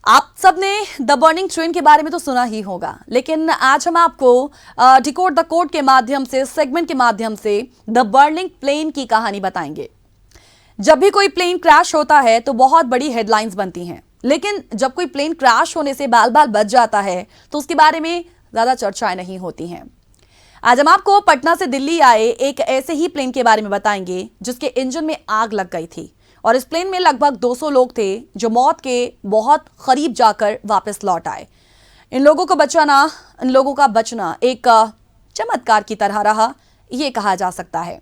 आप सबने the burning train के बारे में तो सुना ही होगा, लेकिन आज हम आपको डिकोड द कोड के माध्यम से, सेगमेंट के माध्यम से द बर्निंग प्लेन की कहानी बताएंगे। जब भी कोई प्लेन क्रैश होता है तो बहुत बड़ी हेडलाइंस बनती हैं, लेकिन जब कोई प्लेन क्रैश होने से बाल बाल बच जाता है तो उसके बारे में ज्यादा चर्चाएं नहीं होती हैं। आज हम आपको पटना से दिल्ली आए एक ऐसे ही प्लेन के बारे में बताएंगे जिसके इंजन में आग लग गई थी और इस प्लेन में लगभग 200 लोग थे जो मौत के बहुत करीब जाकर वापस लौट आए। इन लोगों का बचना एक चमत्कार की तरह रहा, ये कहा जा सकता है।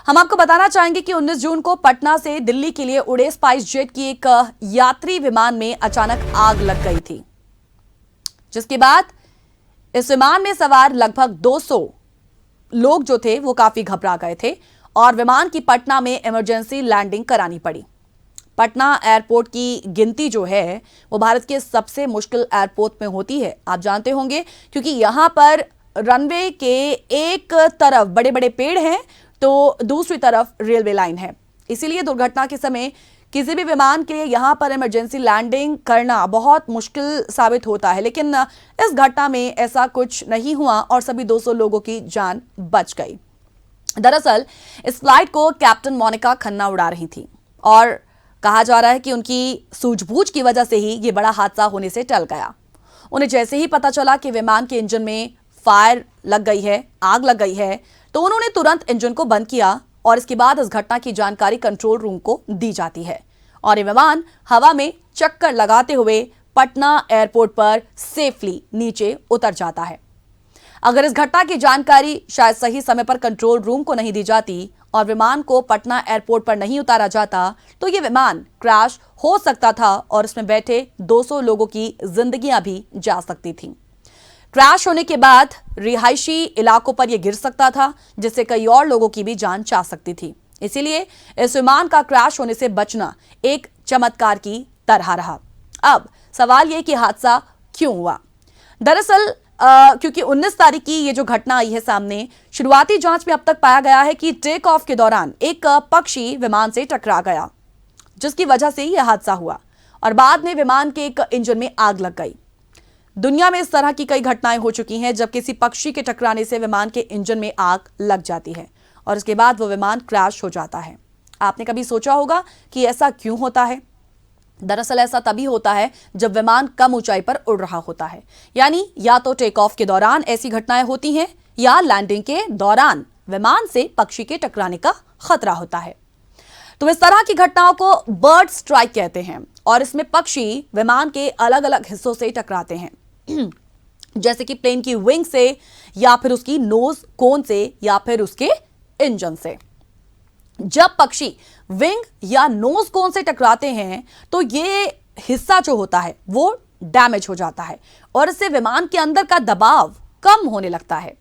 हम आपको बताना चाहेंगे कि 19 जून को पटना से दिल्ली के लिए उड़े स्पाइस जेट की एक यात्री विमान में अचानक आग लग गई थी, जिसके बाद इस विमान में सवार लगभग 200 लोग जो थे वो काफी घबरा गए थे और विमान की पटना में इमरजेंसी लैंडिंग करानी पड़ी। पटना एयरपोर्ट की गिनती जो है वो भारत के सबसे मुश्किल एयरपोर्ट में होती है, आप जानते होंगे, क्योंकि यहां पर रनवे के एक तरफ बड़े बड़े पेड़ हैं तो दूसरी तरफ रेलवे लाइन है। इसीलिए दुर्घटना के समय किसी भी विमान के लिए यहां पर इमरजेंसी लैंडिंग करना बहुत मुश्किल साबित होता है, लेकिन इस घटना में ऐसा कुछ नहीं हुआ और सभी 200 लोगों की जान बच गई। दरअसल इस फ्लाइट को कैप्टन मोनिका खन्ना उड़ा रही थी और कहा जा रहा है कि उनकी सूझबूझ की वजह से ही ये बड़ा हादसा होने से टल गया। उन्हें जैसे ही पता चला कि विमान के इंजन में फायर लग गई है, आग लग गई है, तो उन्होंने तुरंत इंजन को बंद किया और इसके बाद इस घटना की जानकारी कंट्रोल रूम को दी जाती है और ये विमान हवा में चक्कर लगाते हुए पटना एयरपोर्ट पर सेफली नीचे उतर जाता है। अगर इस घटना की जानकारी शायद सही समय पर कंट्रोल रूम को नहीं दी जाती और विमान को पटना एयरपोर्ट पर नहीं उतारा जाता तो यह विमान क्रैश हो सकता था और इसमें बैठे 200 लोगों की जिंदगियां भी जा सकती थीं। क्रैश होने के बाद रिहायशी इलाकों पर यह गिर सकता था, जिससे कई और लोगों की भी जान जा सकती थी। इसीलिए इस विमान का क्रैश होने से बचना एक चमत्कार की तरह रहा। अब सवाल यह कि हादसा क्यों हुआ। दरअसल क्योंकि 19 तारीख की ये जो घटना आई है सामने, शुरुआती जांच में अब तक पाया गया है कि टेक ऑफ के दौरान एक पक्षी विमान से टकरा गया, जिसकी वजह से यह हादसा हुआ और बाद में विमान के एक इंजन में आग लग गई। दुनिया में इस तरह की कई घटनाएं हो चुकी हैं जब किसी पक्षी के टकराने से विमान के इंजन में आग लग जाती है और इसके बाद वो विमान क्रैश हो जाता है। आपने कभी सोचा होगा कि ऐसा क्यों होता है? दरअसल ऐसा तभी होता है जब विमान कम ऊंचाई पर उड़ रहा होता है, यानी या तो टेक ऑफ के दौरान ऐसी घटनाएं होती हैं या लैंडिंग के दौरान विमान से पक्षी के टकराने का खतरा होता है। तो इस तरह की घटनाओं को बर्ड स्ट्राइक कहते हैं और इसमें पक्षी विमान के अलग अलग हिस्सों से टकराते हैं, जैसे कि प्लेन की विंग से या फिर उसकी नोज कोन से या फिर उसके इंजन से। जब पक्षी विंग या नोज कोन से टकराते हैं तो ये हिस्सा जो होता है वो डैमेज हो जाता है और इससे विमान के अंदर का दबाव कम होने लगता है।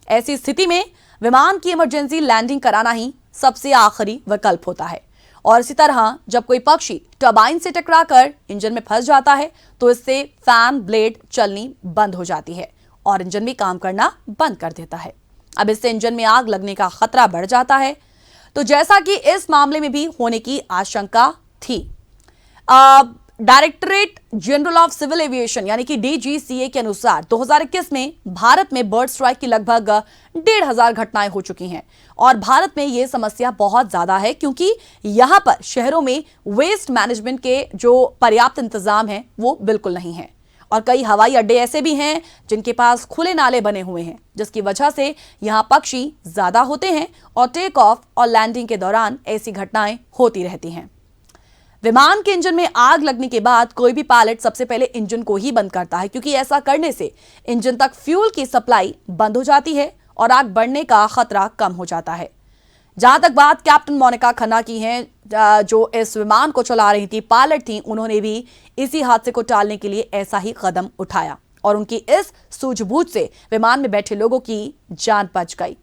ऐसी स्थिति में विमान की इमरजेंसी लैंडिंग कराना ही सबसे आखिरी विकल्प होता है और इसी तरह जब कोई पक्षी टरबाइन से टकराकर इंजन में फंस जाता है तो इससे फैन ब्लेड चलनी बंद हो जाती है और इंजन भी काम करना बंद कर देता है। अब इससे इंजन में आग लगने का खतरा बढ़ जाता है, तो जैसा कि इस मामले में भी होने की आशंका थी। Directorate General of Civil Aviation यानी कि डीजीसीए के अनुसार 2021 में भारत में बर्ड स्ट्राइक की लगभग 1,500 घटनाएं हो चुकी हैं और भारत में यह समस्या बहुत ज्यादा है क्योंकि यहां पर शहरों में वेस्ट मैनेजमेंट के जो पर्याप्त इंतजाम है वो बिल्कुल नहीं है और कई हवाई अड्डे ऐसे भी हैं जिनके पास खुले नाले बने हुए हैं, जिसकी वजह से यहां पक्षी ज्यादा होते हैं और टेक ऑफ और लैंडिंग के दौरान ऐसी घटनाएं होती रहती हैं। विमान के इंजन में आग लगने के बाद कोई भी पायलट सबसे पहले इंजन को ही बंद करता है, क्योंकि ऐसा करने से इंजन तक फ्यूल की सप्लाई बंद हो जाती है और आग बढ़ने का खतरा कम हो जाता है। जहां तक बात कैप्टन मोनिका खन्ना की है, जो इस विमान को चला रही थी, पायलट थी, उन्होंने भी इसी हादसे को टालने के लिए ऐसा ही कदम उठाया और उनकी इस सूझबूझ से विमान में बैठे लोगों की जान बच गई।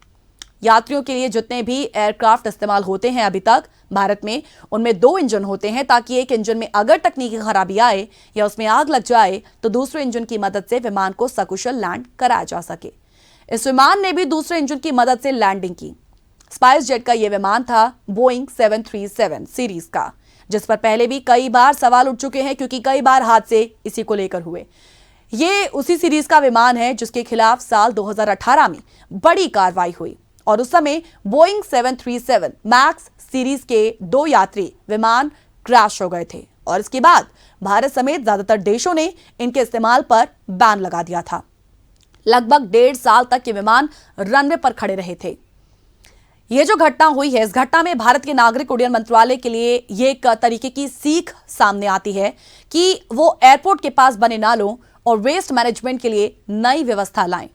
यात्रियों के लिए जितने भी एयरक्राफ्ट इस्तेमाल होते हैं अभी तक भारत में, उनमें 2 इंजन होते हैं ताकि एक इंजन में अगर तकनीकी खराबी आए या उसमें आग लग जाए तो दूसरे इंजन की मदद से विमान को सकुशल लैंड कराया जा सके। इस विमान ने भी दूसरे इंजन की मदद से लैंडिंग की। स्पाइस जेट का यह विमान था बोइंग 737 सीरीज का, जिस पर पहले भी कई बार सवाल उठ चुके हैं, क्योंकि कई बार हादसे इसी को लेकर हुए। ये उसी सीरीज का विमान है जिसके खिलाफ साल 2018 में बड़ी कार्रवाई हुई और उस समय बोइंग 737 मैक्स सीरीज के 2 यात्री विमान क्रैश हो गए थे और इसके बाद भारत समेत ज्यादातर देशों ने इनके इस्तेमाल पर बैन लगा दिया था। लगभग 1.5 साल तक ये विमान रनवे पर खड़े रहे थे। ये जो घटना हुई है, इस घटना में भारत के नागरिक उड्डयन मंत्रालय के लिए ये एक तरीके की सीख सामने आती है कि वो एयरपोर्ट के पास बने नालों और वेस्ट मैनेजमेंट के लिए नई व्यवस्था लाएं।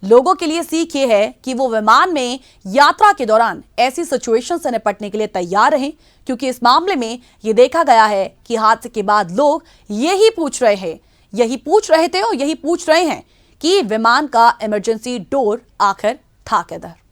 लोगों के लिए सीख ये है कि वो विमान में यात्रा के दौरान ऐसी सिचुएशन से निपटने के लिए तैयार रहें, क्योंकि इस मामले में ये देखा गया है कि हादसे के बाद लोग यही पूछ रहे थे और यही पूछ रहे हैं कि विमान का इमरजेंसी डोर आखिर था किधर।